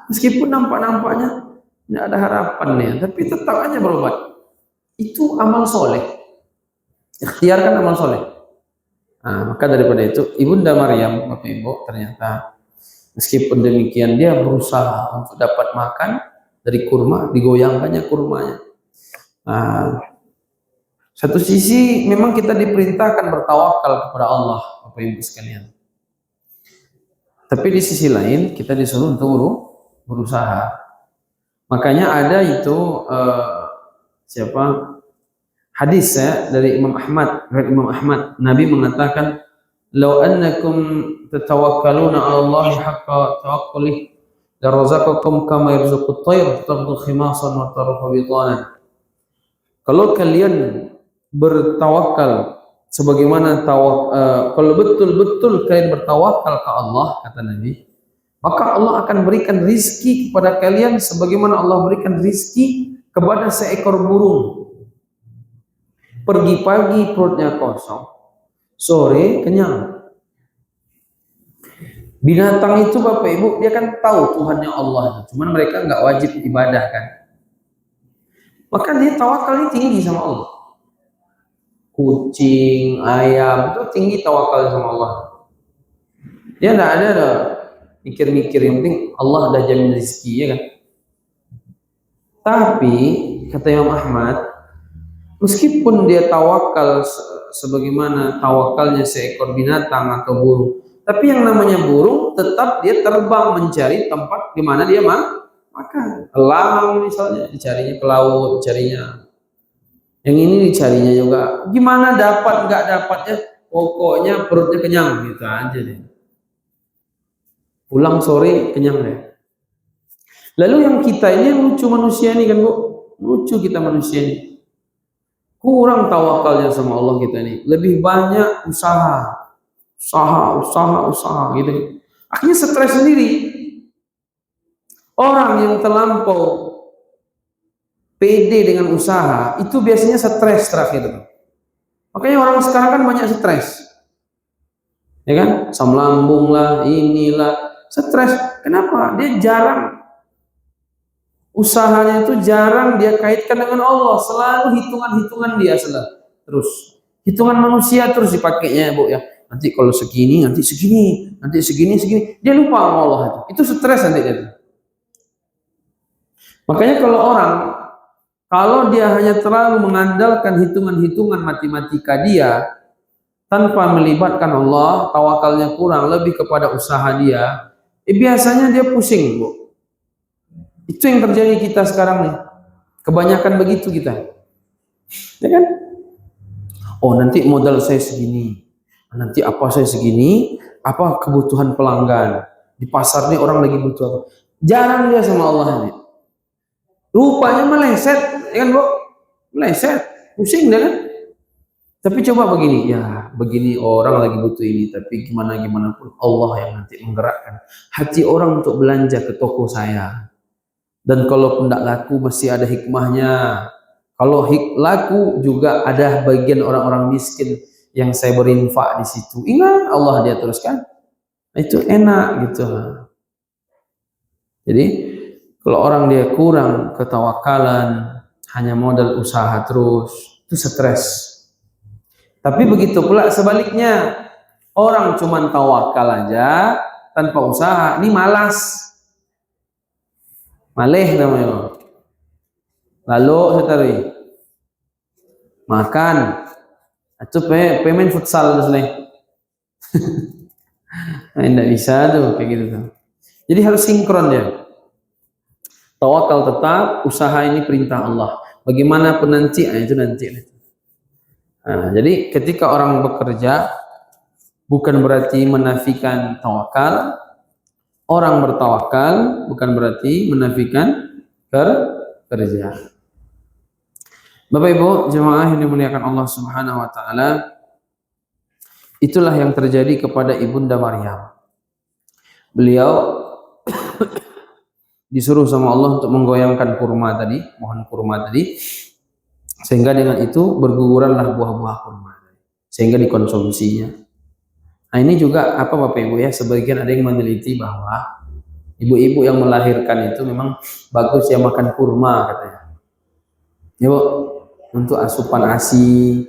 Meskipun nampak-nampaknya tidak ada harapannya, tapi tetap aja berobat. Itu amal soleh. Ikhtiarkan amal soleh. Nah, maka daripada itu, Ibunda Maryam, Bapak Ibu, ternyata meskipun demikian dia berusaha untuk dapat makan dari kurma, digoyangkannya kurmanya. Nah, satu sisi memang kita diperintahkan bertawakal kepada Allah, Bapak Ibu sekalian. Tapi di sisi lain kita disuruh untuk berusaha. Makanya ada itu hadis dari Imam Ahmad, Nabi mengatakan, "Lau annakum tatawakkaluna 'ala Allah haqqa tawakkuli la razaqakum kama yarzuqut tayr taghdu khimasan wa tarfa bitanan." Kalau kalian bertawakal sebagaimana kalau betul-betul kalian bertawakal ke Allah, kata Nabi, maka Allah akan berikan rizki kepada kalian sebagaimana Allah berikan rizki kepada seekor burung. Pergi pagi perutnya kosong, sore kenyang. Binatang itu, Bapak Ibu, dia kan tahu Tuhannya Allah, cuman mereka nggak wajib ibadah kan. Maka dia tawakalnya tinggi sama Allah. Kucing, ayam itu tinggi tawakal sama Allah. Dia nggak ada mikir-mikir, yang penting Allah udah jamin rezeki, ya kan. Tapi kata Imam Ahmad, meskipun dia tawakal sebagaimana tawakalnya seekor binatang atau burung, tapi yang namanya burung tetap dia terbang mencari tempat di mana dia makan. Elang misalnya dicarinya ke laut, dicarinya. Yang ini dicarinya juga. Gimana dapat nggak dapatnya? Pokoknya perutnya kenyang gitu aja deh. Pulang sore kenyang deh. Lalu yang kita ini lucu manusia ini kan, Bu. Lucu kita manusia ini. Kurang tawakalnya sama Allah kita ini. Lebih banyak usaha gitu. Akhirnya stres sendiri. Orang yang terlampau pede dengan usaha itu biasanya stres terakhir. Makanya orang sekarang kan banyak stres. Ya kan? Asam lambung lah, inilah, stres. Kenapa? Dia jarang, usahanya itu jarang dia kaitkan dengan Allah. Selalu hitungan-hitungan dia terus. Hitungan manusia terus dipakainya, Bu, ya. Nanti kalau segini, nanti segini, nanti segini. Dia lupa sama Allah. Itu stres nanti dia. Makanya kalau dia hanya terlalu mengandalkan hitungan-hitungan matematika dia tanpa melibatkan Allah, tawakalnya kurang, lebih kepada usaha dia, biasanya dia pusing, Bu. Itu yang terjadi kita sekarang nih. Kebanyakan begitu kita. Ya kan? Oh, nanti modal saya segini. Nanti apa saya segini, apa kebutuhan pelanggan. Di pasar nih orang lagi butuh apa. Jarang dia sama Allah ini. Rupanya meleset, ya kan, Bu? Meleset, pusing dia kan? Tapi coba begini, ya begini orang lagi butuh ini, tapi gimana pun Allah yang nanti menggerakkan hati orang untuk belanja ke toko saya. Dan kalaupun tidak laku masih ada hikmahnya. Kalau laku juga ada bagian orang-orang miskin yang saya berinfak di situ. Ingat Allah dia teruskan. Itu enak gitu. Jadi kalau orang dia kurang ketawakalan, hanya modal usaha terus, itu stres. Tapi begitu pula sebaliknya, orang cuma tawakal aja tanpa usaha, ini malas. Malih namanya. Lalu setari makan, itu pemain futsal terus nih. Nah, tidak bisa tuh kayak gitu tuh. Jadi harus sinkron ya. Tawakal tetap, usaha ini perintah Allah. Bagaimanapun nanti, itu nanti. Nah, jadi ketika orang bekerja, bukan berarti menafikan tawakal. Orang bertawakal bukan berarti menafikan kerja. Bapak Ibu jemaah yang dimuliakan Allah Subhanahu wa taala, itulah yang terjadi kepada Ibunda Maryam. Beliau disuruh sama Allah untuk menggoyangkan kurma tadi, pohon kurma tadi, sehingga dengan itu berguguranlah buah-buah kurma sehingga dikonsumsinya. Nah ini juga apa Bapak Ibu ya, sebagian ada yang meneliti bahwa ibu-ibu yang melahirkan itu memang bagus ya makan kurma katanya. Ya Bu, untuk asupan ASI,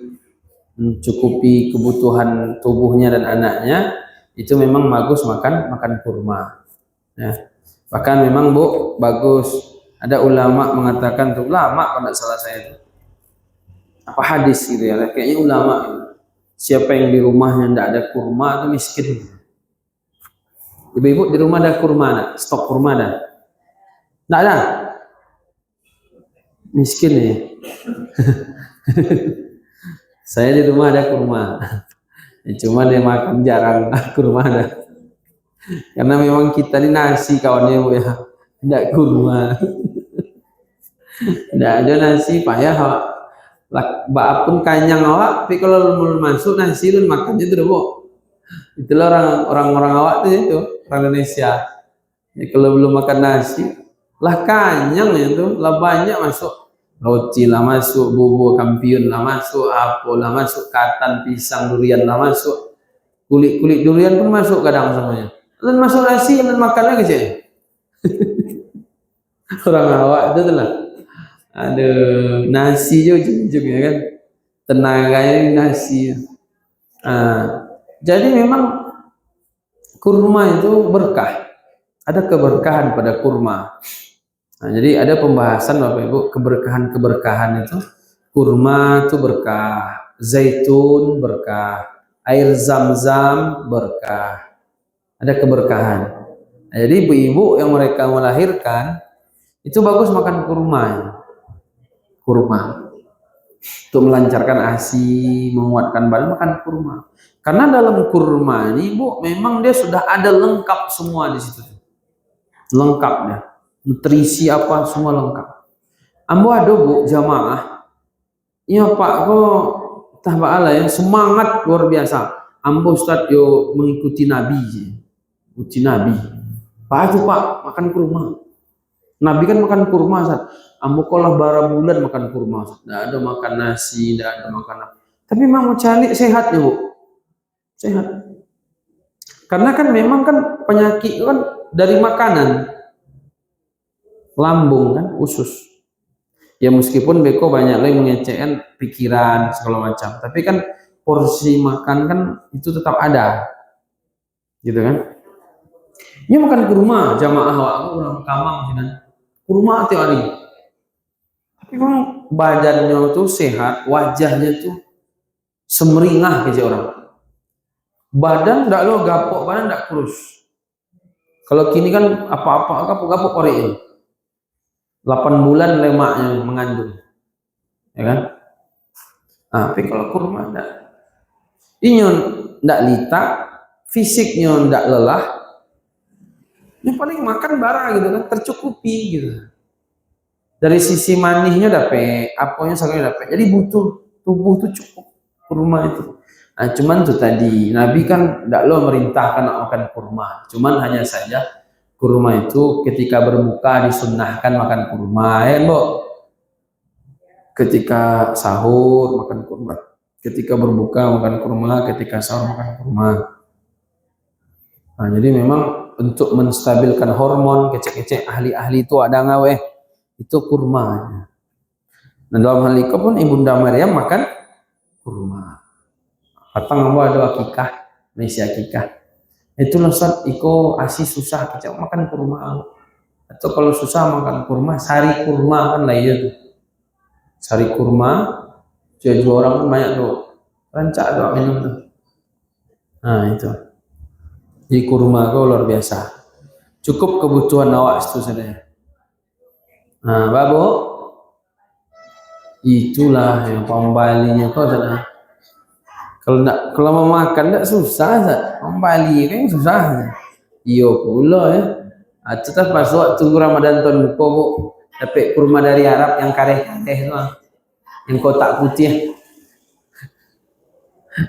mencukupi kebutuhan tubuhnya dan anaknya, itu memang bagus makan kurma. Ya. Bahkan memang Bu, bagus. Ada ulama mengatakan tuh, ulama kalau tidak salah saya itu. Apa hadis gitu ya, kayaknya ulama gitu. Siapa yang di rumahnya tidak ada kurma itu miskin. Ibu-ibu di rumah ada kurma, ada stok kurma ada? Tidak ada? Miskin ya. Saya di rumah ada kurma. Cuma dia makan jarang kurma ada. Karena memang kita ini nasi kawannya Bu ya. Tidak kurma. Tidak ada nasi payah awak. Bak pun kanyang awak, tapi kalau belum masuk nasi lu makan itu Bu. Itulah orang-orang awak itu orang Indonesia. Ya, kalau belum makan nasi, lah kanyang ya tuh, lah banyak masuk roti lah masuk, bubur kampiun lah masuk, apel lah masuk, katan, pisang, durian lah masuk, kulit durian pun masuk kadang semuanya. Lalu masuk nasi, lalu makan lagi sih. Orang awak itu tuh lah. Aduh, nasi juga ya kan, tenaganya nasi. Jadi memang kurma itu berkah, ada keberkahan pada kurma. Nah, jadi ada pembahasan Bapak Ibu keberkahan itu, kurma itu berkah, zaitun berkah, air zam-zam berkah, ada keberkahan. Nah, jadi ibu-ibu yang mereka melahirkan itu bagus makan kurma untuk melancarkan ASI, menguatkan badan, makan kurma. Karena dalam kurma ini Bu, memang dia sudah ada lengkap semua di situ. Lengkapnya. Nutrisi apa semua lengkap. Ambo ada Bu jamaah. Ya Pak kok Allah ya semangat luar biasa. Ambo Ustaz yo mengikuti Nabi. Ikuti Nabi. Pak itu Pak makan kurma. Nabi kan makan kurma Ustaz. Ambo kolah bara bulan makan kurma Ustaz. Tidak ada makan nasi, tidak ada makan apa. Tapi memang mau cari sehat ya Bu. Sehat. Karena kan memang kan penyakit kan dari makanan. Lambung kan usus. Ya meskipun beko banyak lagi mengecekan pikiran segala macam, tapi kan porsi makan kan itu tetap ada, gitu kan? Ini makan kurma jamaah orang kamang dan kurma tiap hari. Tapi memang badannya tuh sehat, wajahnya tuh semeringah kayak orang. Badan tidak lo gapok, badan tidak kurus. Kalau kini kan apa-apa gapok korein. 8 bulan lemaknya mengandung, ya kan? Tapi kalau kurma enggak, ini enggak lita, fisiknya enggak lelah, yang paling makan bara gitu kan, tercukupi gitu. Dari sisi manisnya dapat, apanya segalanya dapat. Jadi butuh tubuh tuh cukup kurma itu. Nah, cuman tuh tadi Nabi kan tidak lo merintahkan nak makan kurma. Cuman hanya saja kurma itu ketika berbuka disunnahkan makan kurma, ya, Bu. Ketika sahur makan kurma, ketika berbuka makan kurma, ketika sahur makan kurma. Nah, jadi memang untuk menstabilkan hormon, kecek-kecek ahli-ahli itu ada ngawe, itu kurma. Nah, dalam hal itu pun Ibunda Maryam makan kurma. Patang apa ada akikah, Malaysia akikah. Itu losat iko asi susah kecek makan kurma. Atau kalau susah makan kurma, sari kurma kan lah itu. Sari kurma, jadi dua orang pun banyak tuh. Rancak tuh minum tuh. Nah itu. Jadi kurma kau luar biasa. Cukup kebutuhan awak itu saja. Nah, babu, itulah yang pembalinya kau saja. Kalau mau makan tidak susah saja. Pembali kan susah. Iyo pula ya. Tetap pas waktu Ramadan tahun buka bu, dapat kurma dari Arab yang kareh-kareh itu, yang kotak putih,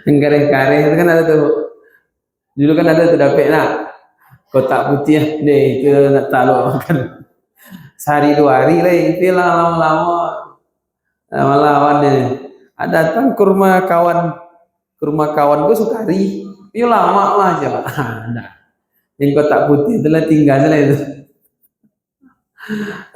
yang kareh-kareh itu kan ada tuh. Dulu kan ada tuh dapat nak kotak putih deh itu nak taruh makan. Sehari 2 hari lah itu lah lama-lama deh. Ada datang kurma kawan gue Sukari, itu lama lah aja pak. Ada yang kotak putih itu lah tinggal saja itu.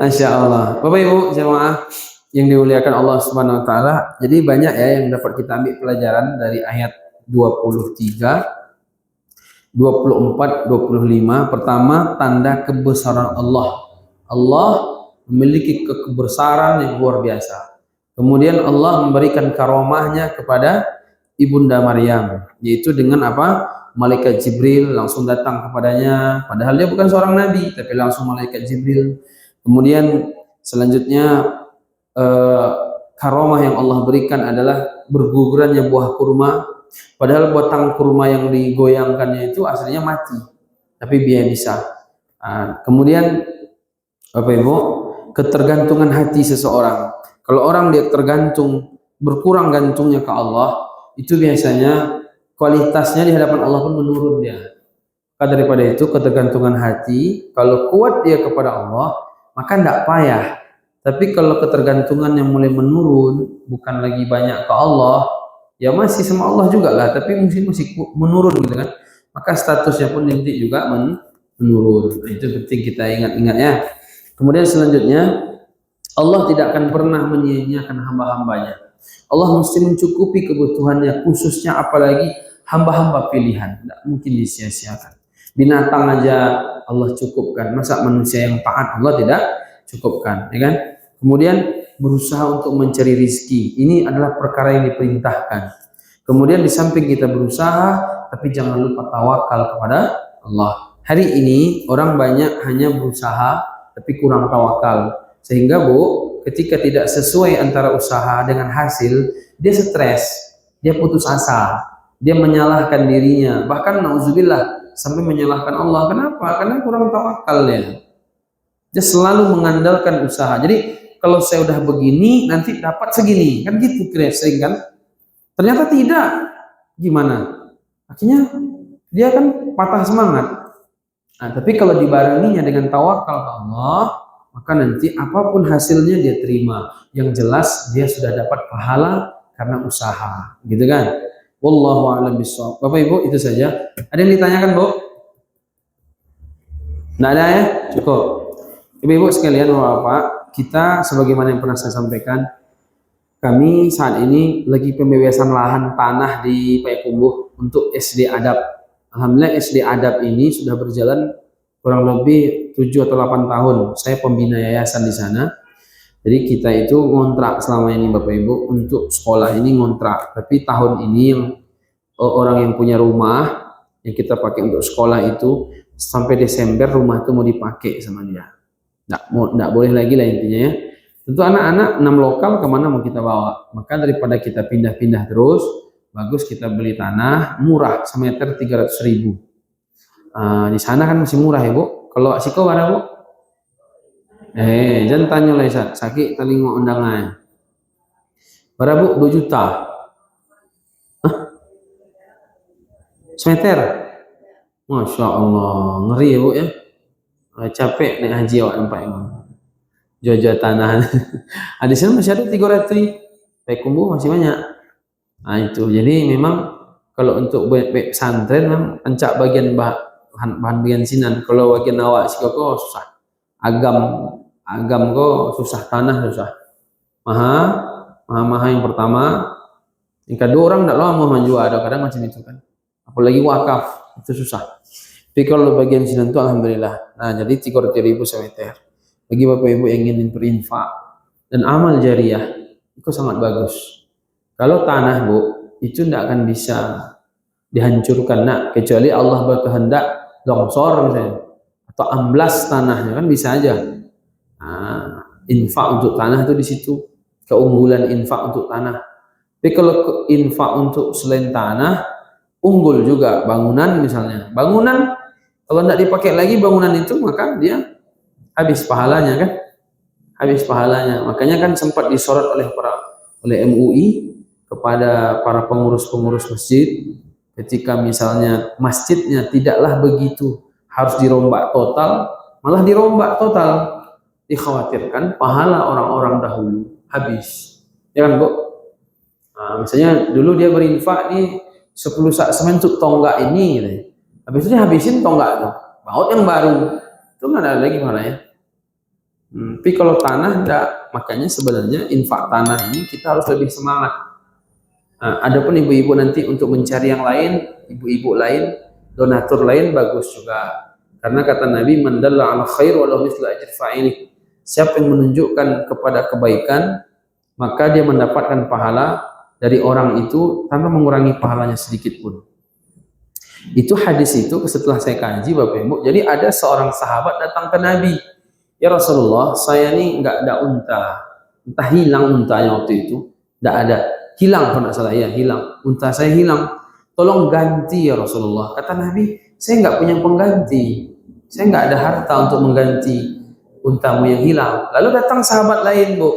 Masya Allah. Bapak Ibu jemaah yang dimuliakan Allah Subhanahu Wa Taala. Jadi banyak ya yang dapat kita ambil pelajaran dari ayat 23, 24, 25. Pertama, tanda kebesaran Allah. Allah memiliki kebesaran yang luar biasa. Kemudian Allah memberikan karomahnya kepada Ibunda Maryam, yaitu dengan apa? Malaikat Jibril langsung datang kepadanya, padahal dia bukan seorang nabi, tapi langsung malaikat Jibril. Kemudian selanjutnya karomah yang Allah berikan adalah bergugurannya buah kurma, padahal batang kurma yang digoyangkannya itu aslinya mati, tapi dia bisa. Kemudian Bapak Ibu, ketergantungan hati seseorang. Kalau orang dia tergantung, berkurang gantungnya ke Allah, itu biasanya kualitasnya di hadapan Allah pun menurun dia. Maka daripada itu ketergantungan hati, kalau kuat dia kepada Allah, maka tidak payah. Tapi kalau ketergantungan yang mulai menurun, bukan lagi banyak ke Allah, ya masih sama Allah juga lah, tapi mungkin masih menurun gitu kan. Maka statusnya pun nanti juga menurun. Nah, itu penting kita ingat-ingat ya. Kemudian selanjutnya, Allah tidak akan pernah menyia-nyiakan hamba-hambanya. Allah mesti mencukupi kebutuhannya, khususnya apalagi hamba-hamba pilihan, tidak mungkin disia-siakan. Binatang aja Allah cukupkan, masa manusia yang taat Allah tidak cukupkan, ya kan? Kemudian berusaha untuk mencari rizki, ini adalah perkara yang diperintahkan. Kemudian di samping kita berusaha, tapi jangan lupa tawakal kepada Allah. Hari ini orang banyak hanya berusaha, tapi kurang tawakal. Sehingga Bu, ketika tidak sesuai antara usaha dengan hasil, dia stres, dia putus asa, dia menyalahkan dirinya, bahkan nauzubillah sampai menyalahkan Allah. Kenapa? Karena kurang tawakal ya. Dia selalu mengandalkan usaha. Jadi kalau saya udah begini nanti dapat segini, kan gitu sering kan? Ternyata tidak. Gimana? Akhirnya dia kan patah semangat. Nah, tapi kalau dibarenginya dengan tawakal ke Allah, maka nanti apapun hasilnya dia terima. Yang jelas dia sudah dapat pahala karena usaha, gitu kan? Wallahu a'lam bishawab. Bapak Ibu, itu saja. Ada yang ditanyakan, Bu? Nggak ada ya? Cukup. Ibu-ibu sekalian, Bapak, kita sebagaimana yang pernah saya sampaikan, kami saat ini lagi pembebasan lahan tanah di Payakumbuh untuk SD Adab. Alhamdulillah SD Adab ini sudah berjalan kurang lebih 7 atau 8 tahun. Saya pembina yayasan di sana. Jadi kita itu ngontrak selama ini Bapak Ibu untuk sekolah ini ngontrak. Tapi tahun ini yang orang yang punya rumah yang kita pakai untuk sekolah itu sampai Desember rumah itu mau dipakai sama dia. Nggak boleh lagi lah intinya ya. Tentu anak-anak 6 lokal kemana mau kita bawa. Maka daripada kita pindah-pindah terus, bagus kita beli tanah murah semeter 300.000. Di sana kan masih murah ya Bu. Kalau Siko mana Bu? Jangan tanya lah sakit telinga undangan. Berapa Bu? 2 juta. Semeter. Masya Allah, ngeri ya bu ya. Capek naik haji awak nampak ini. Jual tanah. Di sini masih ada 300. Baik kumbu masih banyak. Nah itu, jadi memang kalau untuk pesantren memang pencak bagian bahan bensinan. Kalau bagian awak sih kok susah. Agam kok susah, tanah susah. Maha yang pertama. Yang kedua orang tidak lama menjual, ada kadang macam itu kan. Apalagi wakaf itu susah. Tapi kalau bagian sinan itu alhamdulillah. Nah jadi 300.000 semeter. Bagi bapak ibu yang ingin berinfak dan amal jariah itu sangat bagus. Kalau tanah bu itu tidak akan bisa dihancurkan nak, kecuali Allah berkehendak longsor misalnya atau amblas tanahnya kan bisa aja. Nah, infak untuk tanah itu di situ keunggulan infak untuk tanah. Tapi kalau infak untuk selain tanah unggul juga bangunan misalnya. Bangunan kalau tidak dipakai lagi bangunan itu maka dia habis pahalanya kan. Habis pahalanya. Makanya kan sempat disorot oleh MUI kepada para pengurus-pengurus masjid ketika misalnya masjidnya tidaklah begitu harus dirombak total, malah dirombak total, dikhawatirkan pahala orang-orang dahulu habis. Ya kan, Bu? Nah, misalnya dulu dia berinfak nih 10 sak semen untuk tonggak ini gitu. Habis itu dia habisin tonggak itu. Baut yang baru. Itu nggak ada lagi mana ya. Tapi kalau tanah enggak, makanya sebenarnya infak tanah ini kita harus lebih semangat. Nah, adapun ibu-ibu nanti untuk mencari yang lain, ibu-ibu lain, donatur lain bagus juga. Karena kata Nabi, "Man dalla 'ala khair wa lahu mithlu ajri fa'ili." Siapa yang menunjukkan kepada kebaikan, maka dia mendapatkan pahala dari orang itu tanpa mengurangi pahalanya sedikit pun. Itu hadis itu setelah saya kaji Bapak Ibu. Jadi ada seorang sahabat datang ke Nabi. Ya Rasulullah, saya ini nggak ada unta. Entah hilang untanya waktu itu. Nggak ada. Hilang kalau nggak salah ya, hilang. Unta saya hilang. Tolong ganti ya Rasulullah. Kata Nabi, saya nggak punya pengganti. Saya nggak ada harta untuk mengganti untamu yang hilang. Lalu datang sahabat lain, Bu.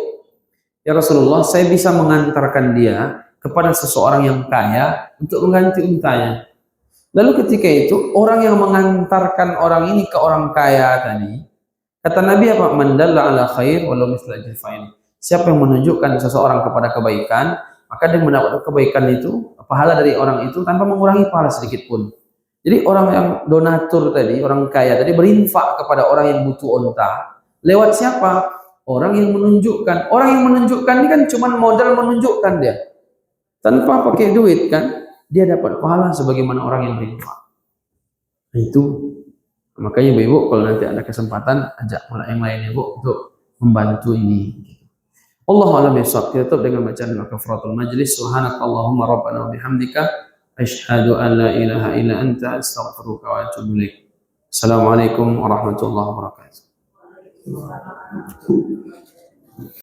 Ya Rasulullah, saya bisa mengantarkan dia kepada seseorang yang kaya untuk mengganti untanya. Lalu ketika itu, orang yang mengantarkan orang ini ke orang kaya tadi, kata Nabi apa? Man dalla 'ala khair walau mithla ajri fa'il. Siapa yang menunjukkan seseorang kepada kebaikan, maka dia mendapat kebaikan itu, pahala dari orang itu tanpa mengurangi pahala sedikit pun. Jadi orang yang donatur tadi, orang kaya tadi berinfak kepada orang yang butuh unta. Lewat siapa? Orang yang menunjukkan. Orang yang menunjukkan ini kan cuma modal menunjukkan dia. Tanpa pakai duit kan, dia dapat pahala sebagaimana orang yang berinfak. Nah, itu makanya Ibu kalau nanti ada kesempatan ajak yang lainnya Bu untuk membantu ini. Allahu a'lam bishawab. Kita tutup dengan bacaan kafaratul majlis. Subhanakallahumma rabbana wa bihamdika asyhadu an la ilaha illa anta astaghfiruka wa atubu ilaik. Assalamualaikum warahmatullahi wabarakatuh.